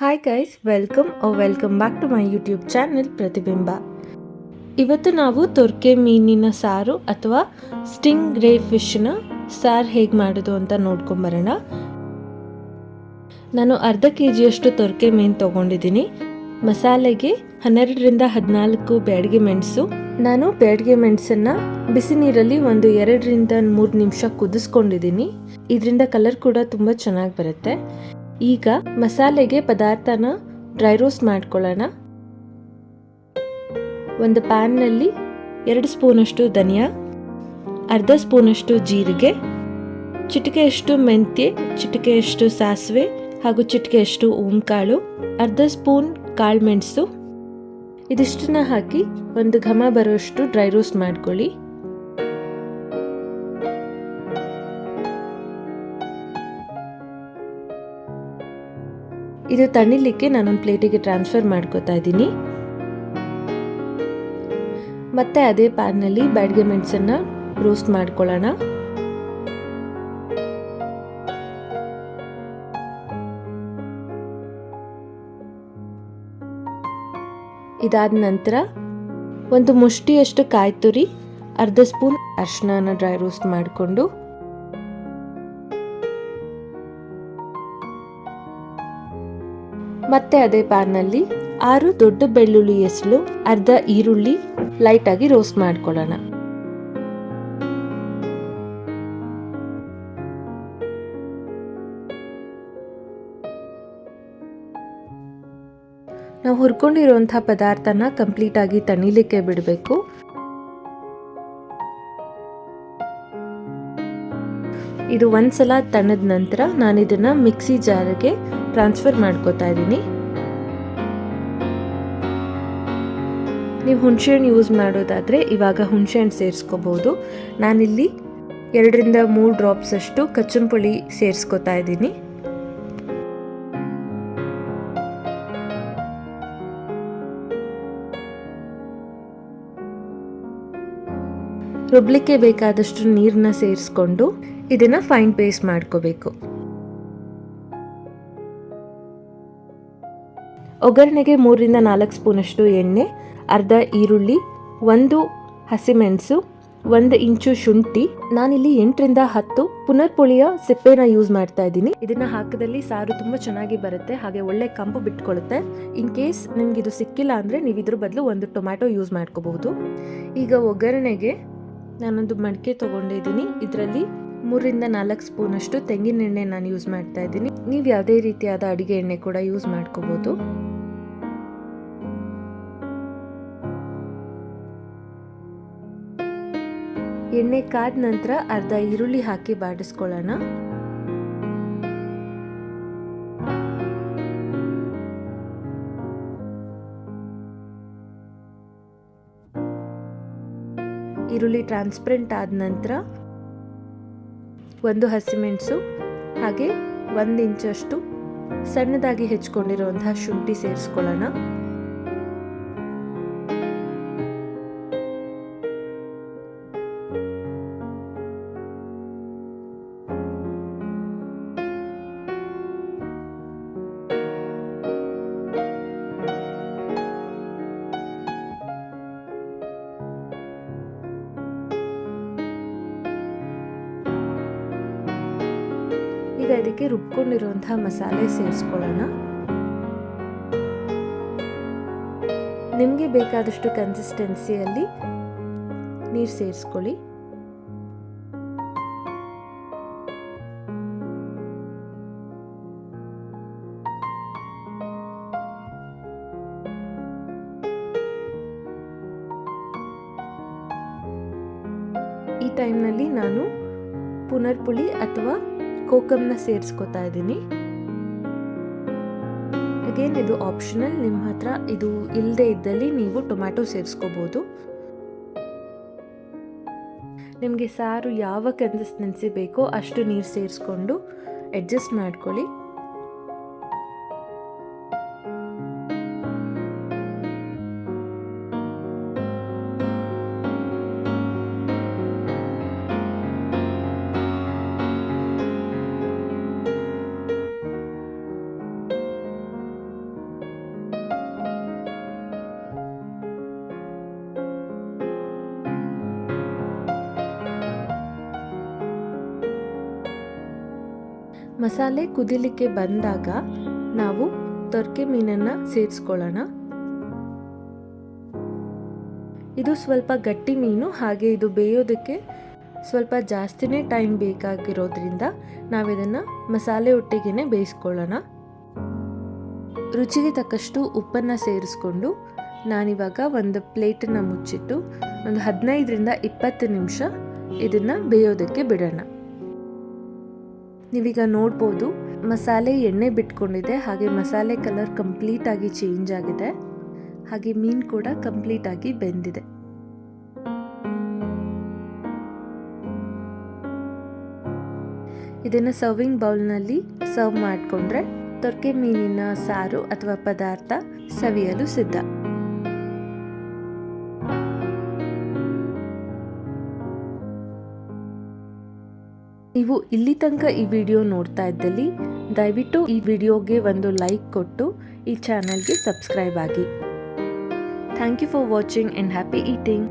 Hi guys, welcome back to my YouTube channel Pratibimba. ಇವತ್ತು ನಾವು ತೊರ್ಕೆ ಮೀನಿನ ಸಾರು ಅಥವಾ ಸ್ಟಿಂಗ್ ರೇ ಫಿಶ್ನ ಸಾರು ಹೇಗೆ ಮಾಡೋದು ಅಂತ ನೋಡ್ಕೊಂಬರೋಣ. ನಾನು ಅರ್ಧ ಕೆಜಿಯಷ್ಟು ತೊರ್ಕೆ ಮೀನು ತೊಗೊಂಡಿದ್ದೀನಿ. ಮಸಾಲೆಗೆ 12ರಿಂದ 14 ಬ್ಯಾಡಗಿ ಮೆಣಸು. ನಾನು ಬ್ಯಾಡಗಿ ಮೆಣಸನ್ನು ಬಿಸಿ ನೀರಲ್ಲಿ ಒಂದು 2ರಿಂದ 3 ನಿಮಿಷ ಕುದಿಸ್ಕೊಂಡಿದ್ದೀನಿ. ಇದರಿಂದ ಕಲರ್ ಕೂಡ ತುಂಬ ಚೆನ್ನಾಗಿ ಬರುತ್ತೆ. ಈಗ ಮಸಾಲೆಗೆ ಪದಾರ್ಥನ ಡ್ರೈ ರೋಸ್ಟ್ ಮಾಡ್ಕೊಳ್ಳೋಣ. ಒಂದು ಪ್ಯಾನ್ನಲ್ಲಿ 2 ಸ್ಪೂನಷ್ಟು ಧನಿಯಾ, ಅರ್ಧ ಸ್ಪೂನಷ್ಟು ಜೀರಿಗೆ, ಚಿಟಿಕೆಯಷ್ಟು ಮೆಂತ್ಯ, ಚಿಟಿಕೆಯಷ್ಟು ಸಾಸಿವೆ ಹಾಗೂ ಚಿಟಿಕೆಯಷ್ಟು ಓಂಕಾಳು, ಅರ್ಧ ಸ್ಪೂನ್ ಕಾಳು ಮೆಣಸು, ಇದಿಷ್ಟನ್ನ ಹಾಕಿ ಒಂದು ಘಮ ಬರುವಷ್ಟು ಡ್ರೈ ರೋಸ್ಟ್ ಮಾಡ್ಕೊಳ್ಳಿ. ಇದು ತಣಿಲಿಕ್ಕೆ ನಾನೊಂದು ಪ್ಲೇಟಿಗೆ ಟ್ರಾನ್ಸ್ಫರ್ ಮಾಡ್ಕೋತಾ ಇದ್ದೀನಿ. ಮತ್ತೆ ಅದೇ ಪ್ಯಾನ್ನಲ್ಲಿ ಬ್ಯಾಡಗಿ ಮೆಣಸನ್ನ ರೋಸ್ಟ್ ಮಾಡ್ಕೊಳ್ಳೋಣ. ಇದಾದ ನಂತರ ಒಂದು ಮುಷ್ಟಿಯಷ್ಟು ಕಾಯಿ ತುರಿ, ಅರ್ಧ ಸ್ಪೂನ್ ಅರಿಶಿನ ಡ್ರೈ ರೋಸ್ಟ್ ಮಾಡಿಕೊಂಡು, ಮತ್ತೆ ಅದೇ ಪ್ಯಾನ್ನಲ್ಲಿ 6 ದೊಡ್ಡ ಬೆಳ್ಳುಳ್ಳಿ ಎಸಳು, ಅರ್ಧ ಈರುಳ್ಳಿ ಲೈಟ್ ಆಗಿ ರೋಸ್ಟ್ ಮಾಡ್ಕೊಳ್ಳೋಣ. ನಾವು ಹುರ್ಕೊಂಡಿರುವಂತಹ ಪದಾರ್ಥನ ಕಂಪ್ಲೀಟ್ ಆಗಿ ತಣಿಲಿಕ್ಕೆ ಬಿಡಬೇಕು. ಇದು ಒಂದ್ಸಲ ತಣದ ನಂತರ ನಾನು ಇದನ್ನ ಮಿಕ್ಸಿ ಜಾರ್ಗೆ ಟ್ರಾನ್ಸ್ಫರ್ ಮಾಡ್ಕೋತಾ ಇದ್ದೀನಿ. ನೀವು ಹುಣಸೆಹಣ್ಣು ಯೂಸ್ ಮಾಡೋದಾದರೆ ಇವಾಗ ಹುಣಸೆಹಣ್ಣು ಸೇರಿಸ್ಕೋಬಹುದು. ನಾನಿಲ್ಲಿ 2ರಿಂದ 3 ಡ್ರಾಪ್ಸ್ ಅಷ್ಟು ಕಚ್ಚಂಪುಳಿ ಸೇರಿಸ್ಕೋತಾ ಇದ್ದೀನಿ. ರುಬ್ಲಿಕ್ಕೆ ಬೇಕಾದಷ್ಟು ನೀರನ್ನ ಸೇರಿಸ್ಕೊಂಡು ಇದನ್ನ ಫೈನ್ ಪೇಸ್ಟ್ ಮಾಡ್ಕೋಬೇಕು. ಒಗ್ಗರಣೆಗೆ 3ರಿಂದ 4 ಸ್ಪೂನಷ್ಟು ಎಣ್ಣೆ, ಅರ್ಧ ಈರುಳ್ಳಿ, 1 ಹಸಿಮೆಣಸು, 1 ಇಂಚು ಶುಂಠಿ. ನಾನಿಲ್ಲಿ 8ರಿಂದ 10 ಪುನರ್ಪುಳಿಯ ಸಿಪ್ಪೆನ ಯೂಸ್ ಮಾಡ್ತಾ ಇದ್ದೀನಿ. ಇದನ್ನ ಹಾಕಿದಲ್ಲಿ ಸಾರು ತುಂಬ ಚೆನ್ನಾಗಿ ಬರುತ್ತೆ, ಹಾಗೆ ಒಳ್ಳೆ ಕಂಪು ಬಿಟ್ಕೊಳ್ಳುತ್ತೆ. ಇನ್ ಕೇಸ್ ನಿಮ್ಗೆ ಇದು ಸಿಕ್ಕಿಲ್ಲ ಅಂದರೆ ನೀವು ಇದ್ರ ಬದಲು 1 ಟೊಮ್ಯಾಟೊ ಯೂಸ್ ಮಾಡ್ಕೋಬಹುದು. ಈಗ ಒಗ್ಗರಣೆಗೆ ನಾನೊಂದು ಮಡಿಕೆ ತೊಗೊಂಡಿದ್ದೀನಿ. ಇದರಲ್ಲಿ 3ರಿಂದ 4 ಸ್ಪೂನಷ್ಟು ತೆಂಗಿನ ಎಣ್ಣೆ ನಾನು ಯೂಸ್ ಮಾಡ್ತಾ ಇದ್ದೀನಿ. ನೀವು ಯಾವುದೇ ರೀತಿಯಾದ ಅಡಿಗೆ ಎಣ್ಣೆ ಕೂಡ ಯೂಸ್ ಮಾಡ್ಕೋಬಹುದು. ಎಣ್ಣೆ ಕಾದ ನಂತರ ಅರ್ಧ ಈರುಳ್ಳಿ ಹಾಕಿ ಬಾಡಿಸ್ಕೊಳ್ಳೋಣ. ಈರುಳ್ಳಿ ಟ್ರಾನ್ಸ್ಪರೆಂಟ್ ಆದ ನಂತರ 1 ಹಸಿಮೆಣಸು ಹಾಗೆ 1 ಇಂಚಷ್ಟು ಸಣ್ಣದಾಗಿ ಹೆಚ್ಚಿಕೊಂಡಿರುವಂತಹ ಶುಂಠಿ ಸೇರಿಸ್ಕೊಳ್ಳೋಣ. ಈಗ ಇದಕ್ಕೆ ರುಬ್ಕೊಂಡಿರುವಂತಹ ಮಸಾಲೆ ಸೇರಿಸ್ಕೊಳ್ಳೋಣ. ನಿಮಗೆ ಬೇಕಾದಷ್ಟು ಕನ್ಸಿಸ್ಟೆನ್ಸಿಯಲ್ಲಿ ನೀರು ಸೇರಿಸ್ಕೊಳ್ಳಿ. ಈ ಟೈಮ್ನಲ್ಲಿ ನಾನು ಪುನರ್ಪುಳಿ ಅಥವಾ ಕೋಕಮ್ನ ಸೇರಿಸ್ಕೋತಾ ಇದ್ದೀನಿ. ಅಗೇನ್ ಇದು ಆಪ್ಷನಲ್, ನಿಮ್ಮ ಹತ್ರ ಇದು ಇಲ್ಲದೆ ಇದ್ದಲ್ಲಿ ನೀವು ಟೊಮ್ಯಾಟೊ ಸೇರಿಸ್ಕೋಬಹುದು. ನಿಮಗೆ ಸಾರು ಯಾವ ಕನ್ಸಿಸ್ಟೆನ್ಸಿ ಬೇಕೋ ಅಷ್ಟು ನೀರು ಸೇರಿಸ್ಕೊಂಡು ಅಡ್ಜಸ್ಟ್ ಮಾಡ್ಕೊಳ್ಳಿ. ಮಸಾಲೆ ಕುದಿಲಿಕ್ಕೆ ಬಂದಾಗ ನಾವು ತೊರ್ಕೆ ಮೀನನ್ನು ಸೇರಿಸ್ಕೊಳ್ಳೋಣ. ಇದು ಸ್ವಲ್ಪ ಗಟ್ಟಿ ಮೀನು, ಹಾಗೆ ಇದು ಬೇಯೋದಕ್ಕೆ ಸ್ವಲ್ಪ ಜಾಸ್ತಿನೇ ಟೈಮ್ ಬೇಕಾಗಿರೋದ್ರಿಂದ ನಾವಿದನ್ನು ಮಸಾಲೆ ಒಟ್ಟಿಗೆ ಬೇಯಿಸ್ಕೊಳ್ಳೋಣ. ರುಚಿಗೆ ತಕ್ಕಷ್ಟು ಉಪ್ಪನ್ನು ಸೇರಿಸ್ಕೊಂಡು ನಾನಿವಾಗ ಒಂದು ಪ್ಲೇಟನ್ನು ಮುಚ್ಚಿಟ್ಟು ಒಂದು 15ರಿಂದ 20 ನಿಮಿಷ ಇದನ್ನು ಬೇಯೋದಕ್ಕೆ ಬಿಡೋಣ. ನೀವೀಗ ನೋಡ್ಬೋದು ಮಸಾಲೆ ಎಣ್ಣೆ ಬಿಟ್ಕೊಂಡಿದೆ, ಹಾಗೆ ಮಸಾಲೆ ಕಲರ್ ಕಂಪ್ಲೀಟ್ ಆಗಿ ಚೇಂಜ್ ಆಗಿದೆ, ಹಾಗೆ ಮೀನು ಕೂಡ ಕಂಪ್ಲೀಟ್ ಆಗಿ ಬೆಂದಿದೆ. ಇದನ್ನು ಸರ್ವಿಂಗ್ ಬೌಲ್ನಲ್ಲಿ ಸರ್ವ್ ಮಾಡಿಕೊಂಡ್ರೆ ತೊರ್ಕೆ ಮೀನಿನ ಸಾರು ಅಥವಾ ಪದಾರ್ಥ ಸವಿಯಲು ಸಿದ್ಧ. ನೀವು ಇಲ್ಲಿ ತನಕ ಈ ವಿಡಿಯೋ ನೋಡ್ತಾ ಇದ್ದಲ್ಲಿ ದಯವಿಟ್ಟು ಈ ವಿಡಿಯೋಗೆ ಒಂದು ಲೈಕ್ ಕೊಟ್ಟು ಈ ಚಾನೆಲ್ಗೆ ಸಬ್ಸ್ಕ್ರೈಬ್ ಆಗಿ. Thank you for watching and happy eating.